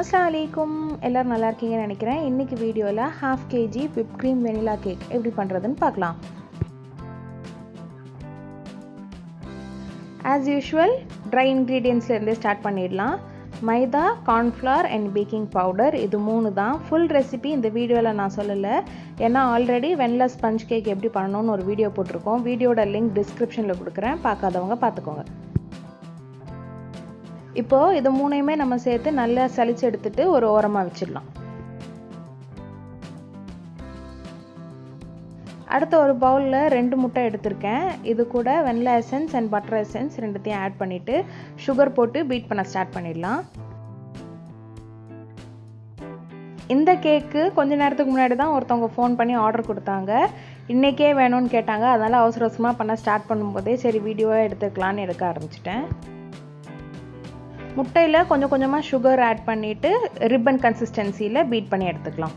அஸ்ஸலாமு அலைக்கும். எல்லோரும் நல்லா இருக்கீங்கன்னு நினைக்கிறேன். இன்றைக்கி வீடியோவில் 1/2 kg whipped cream vanilla cake எப்படி பண்ணுறதுன்னு பார்க்கலாம். ஆஸ் யூஷுவல் ட்ரை இன்க்ரீடியன்ட்ஸ்லேருந்தே ஸ்டார்ட் பண்ணிடலாம். மைதா, கார்ன்ஃப்ளவர் அண்ட் பேக்கிங் பவுடர், இது 3 தான். ஃபுல் ரெசிபி இந்த வீடியோவில் நான் சொல்லலை, ஏன்னா ஆல்ரெடி வெனிலா ஸ்பஞ்ச் கேக் எப்படி பண்ணணும்னு ஒரு வீடியோ போட்டிருக்கோம். வீடியோட லிங்க் டிஸ்கிரிப்ஷனில் கொடுக்குறேன், பார்க்காதவங்க பார்த்துக்கோங்க. இப்போது இது 3யுமே நம்ம சேர்த்து நல்லா சலிச்சு எடுத்துட்டு ஒரு ஓரமாக வச்சிடலாம். அடுத்த ஒரு பவுலில் 2 முட்டை எடுத்திருக்கேன். இது கூட vanilla essence and butter essence ரெண்டுத்தையும் ஆட் பண்ணிவிட்டு சுகர் போட்டு பீட் பண்ண ஸ்டார்ட் பண்ணிடலாம். இந்த கேக்கு கொஞ்ச நேரத்துக்கு முன்னாடி தான் ஒருத்தவங்க ஃபோன் பண்ணி ஆர்டர் கொடுத்தாங்க. இன்றைக்கே வேணும்னு கேட்டாங்க. அதனால் அவசர அவசரமாக பண்ண ஸ்டார்ட் பண்ணும்போதே சரி வீடியோவாக எடுத்துக்கலான்னு எடுக்க ஆரம்பிச்சிட்டேன். முட்டையில் கொஞ்சம் கொஞ்சமாக சுகர் ஆட் பண்ணிவிட்டு ரிப்பன் கன்சிஸ்டன்சியில் பீட் பண்ணி எடுத்துக்கலாம்.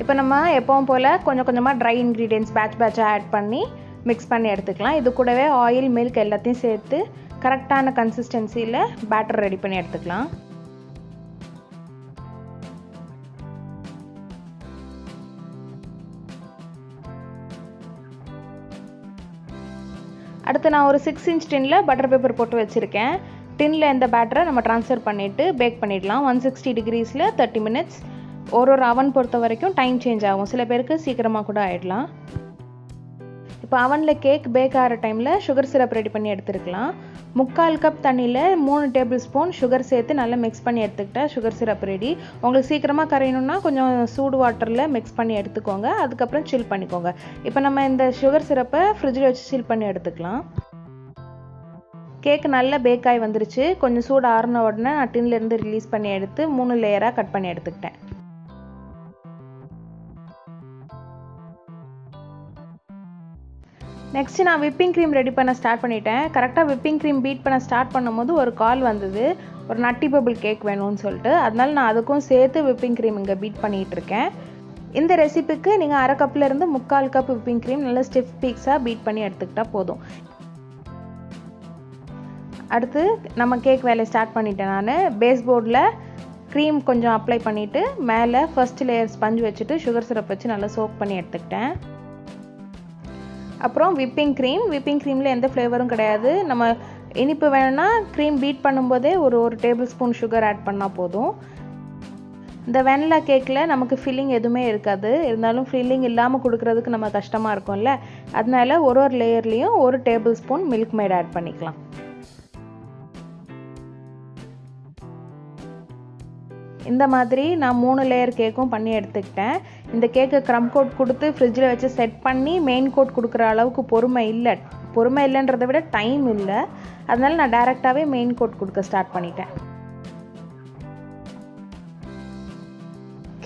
இப்போ நம்ம எப்பவும் போல் கொஞ்சம் கொஞ்சமாக ட்ரை இன்க்ரீடியன்ட்ஸ் பேட்சாக ஆட் பண்ணி மிக்ஸ் பண்ணி எடுத்துக்கலாம். இது கூடவே ஆயில், மில்க் எல்லாத்தையும் சேர்த்து கரெக்டான கன்சிஸ்டன்சியில் பேட்டர் ரெடி பண்ணி எடுத்துக்கலாம். அடுத்து நான் ஒரு 6 inch டின்னில் பட்டர் பேப்பர் போட்டு வச்சுருக்கேன். டின்னில் இந்த பேட்டரை நம்ம ட்ரான்ஸ்ஃபர் பண்ணிவிட்டு பேக் பண்ணிடலாம். 160 degreesல 30 minutes. ஒரு அவன் பொறுத்த வரைக்கும் டைம் சேஞ்ச் ஆகும். சில பேருக்கு சீக்கிரமாக கூட ஆகிடலாம். இப்போ அவனில் கேக் பேக் ஆகிற டைமில் சுகர் சிரப் ரெடி பண்ணி எடுத்துருக்கலாம். 3/4 கப் தண்ணியில் 3 டேபிள் ஸ்பூன் சுகர் சேர்த்து நல்லா மிக்ஸ் பண்ணி எடுத்துக்கிட்டா சுகர் சிரப் ரெடி. உங்களுக்கு சீக்கிரமாக கரையணுன்னா கொஞ்சம் சூடு வாட்டரில் மிக்ஸ் பண்ணி எடுத்துக்கோங்க. அதுக்கப்புறம் சில் பண்ணிக்கோங்க. இப்போ நம்ம இந்த சுகர் சிரப்பை ஃப்ரிட்ஜில் வச்சு சில் பண்ணி எடுத்துக்கலாம். கேக் நல்லா பேக் ஆகி வந்துருச்சு. கொஞ்சம் சூடு ஆறின உடனே நான் டின்லேருந்து ரிலீஸ் பண்ணி எடுத்து 3 லேயராக கட் பண்ணி எடுத்துக்கிட்டேன். நெக்ஸ்ட்டு நான் விப்பிங் க்ரீம் ரெடி பண்ண ஸ்டார்ட் பண்ணிட்டேன். கரெக்டாக விப்பிங் க்ரீம் பீட் பண்ண ஸ்டார்ட் பண்ணும்போது ஒரு கால் வந்தது, ஒரு நட்டி பபிள் கேக் வேணும்னு சொல்லிட்டு. அதனால நான் அதுக்கும் சேர்த்து விப்பிங் க்ரீம் இங்கே பீட் பண்ணிகிட்ருக்கேன். இந்த ரெசிபிக்கு நீங்கள் 1/2 கப்லேருந்து 3/4 கப் விப்பிங் க்ரீம் நல்லா ஸ்டிஃப் பீக்ஸாக பீட் பண்ணி எடுத்துக்கிட்டால் போதும். அடுத்து நம்ம கேக் வேலையை ஸ்டார்ட் பண்ணிட்டேன். நான் பேஸ் போர்டில் க்ரீம் கொஞ்சம் அப்ளை பண்ணிவிட்டு மேலே ஃபர்ஸ்ட் லேயர் ஸ்பஞ்ச் வச்சுட்டு சுகர் சிரப் வச்சு நல்லா சோக் பண்ணி எடுத்துக்கிட்டேன். அப்புறம் விப்பிங் க்ரீமில் எந்த ஃப்ளேவரும் கிடையாது. நம்ம இனிப்பு வேணும்னா க்ரீம் பீட் பண்ணும்போதே ஒரு டேபிள் ஸ்பூன் சுகர் ஆட் பண்ணால் போதும். இந்த வெனிலா கேக்கில் நமக்கு ஃபில்லிங் எதுவுமே இருக்காது. இருந்தாலும் ஃபில்லிங் இல்லாமல் கொடுக்குறதுக்கு நம்ம கஷ்டமாக இருக்கும்ல, அதனால ஒரு லேயர்லேயும் 1 tablespoon Milkmaid add பண்ணிக்கலாம். இந்த மாதிரி நான் 3 லேயர் கேக்கும் பண்ணி எடுத்துக்கிட்டேன். இந்த கேக்கு க்ரம் கோட் கொடுத்து ஃப்ரிட்ஜில் வச்சு செட் பண்ணி மெயின் கோட் கொடுக்குற அளவுக்கு பொறுமை இல்லைன்றதை விட டைம் இல்லை. அதனால நான் டைரெக்டாகவே மெயின் கோட் கொடுக்க ஸ்டார்ட் பண்ணிட்டேன்.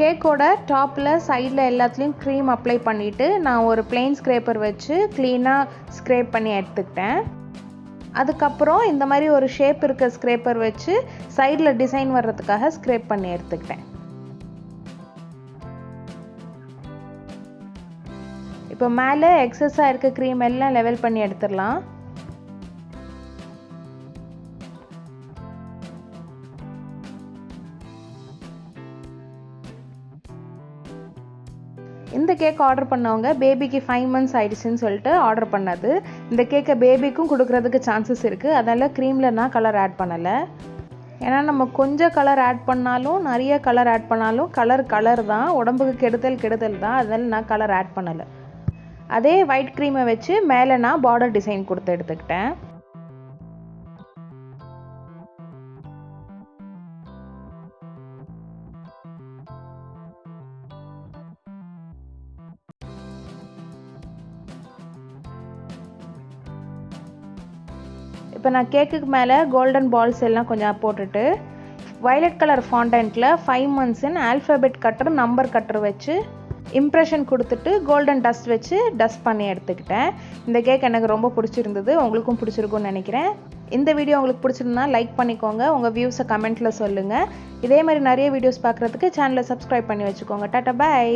கேக்கோட டாப்பில் சைடில் எல்லாத்துலேயும் க்ரீம் அப்ளை பண்ணிவிட்டு நான் ஒரு பிளெயின் ஸ்க்ரேப்பர் வச்சு க்ளீனாக ஸ்க்ரேப் பண்ணி எடுத்துக்கிட்டேன். அதுக்கப்புறம் இந்த மாதிரி ஒரு ஷேப் இருக்க ஸ்க்ரேப்பர் வச்சு சைடில் டிசைன் வர்றதுக்காக ஸ்க்ரேப் பண்ணி எடுத்துக்கிட்டேன். இப்போ மேலே எக்ஸஸாக இருக்க க்ரீம் எல்லாம் லெவல் பண்ணி எடுத்துடலாம். இந்த கேக் ஆர்டர் பண்ணவங்க பேபிக்கு 5 months ஆயிடுச்சுன்னு சொல்லிட்டு ஆர்டர் பண்ணது. இந்த கேக்கை பேபிக்கும் கொடுக்குறதுக்கு சான்சஸ் இருக்குது. அதனால் க்ரீமில் நான் கலர் ஆட் பண்ணலை. ஏன்னா நம்ம கொஞ்சம் கலர் ஆட் பண்ணாலும் நிறைய கலர் ஆட் பண்ணாலும் கலர் தான், உடம்புக்கு கெடுதல் தான். அதனால் நான் கலர் ஆட் பண்ணலை. அதே ஒயிட் க்ரீமை வச்சு மேலே நான் பார்டர் டிசைன் கொடுத்து எடுத்துக்கிட்டேன். இப்போ நான் கேக்குக்கு மேலே கோல்டன் பால்ஸ் எல்லாம் கொஞ்சம் போட்டுட்டு வயலட் கலர் ஃபாண்டன்ட்டில் 5 months alphabet cutter, number cutter வச்சு இம்ப்ரெஷன் கொடுத்துட்டு கோல்டன் டஸ்ட் வச்சு டஸ்ட் பண்ணி எடுத்துக்கிட்டேன். இந்த கேக் எனக்கு ரொம்ப பிடிச்சிருந்தது. உங்களுக்கும் பிடிச்சிருக்கும்னு நினைக்கிறேன். இந்த வீடியோ உங்களுக்கு பிடிச்சிருந்தா லைக் பண்ணிக்கோங்க. உங்கள் வியூஸை கமெண்ட்டில் சொல்லுங்கள். இதே மாதிரி நிறைய வீடியோஸ் பார்க்குறதுக்கு சேனலை சப்ஸ்கிரைப் பண்ணி வச்சுக்கோங்க. Tata, by.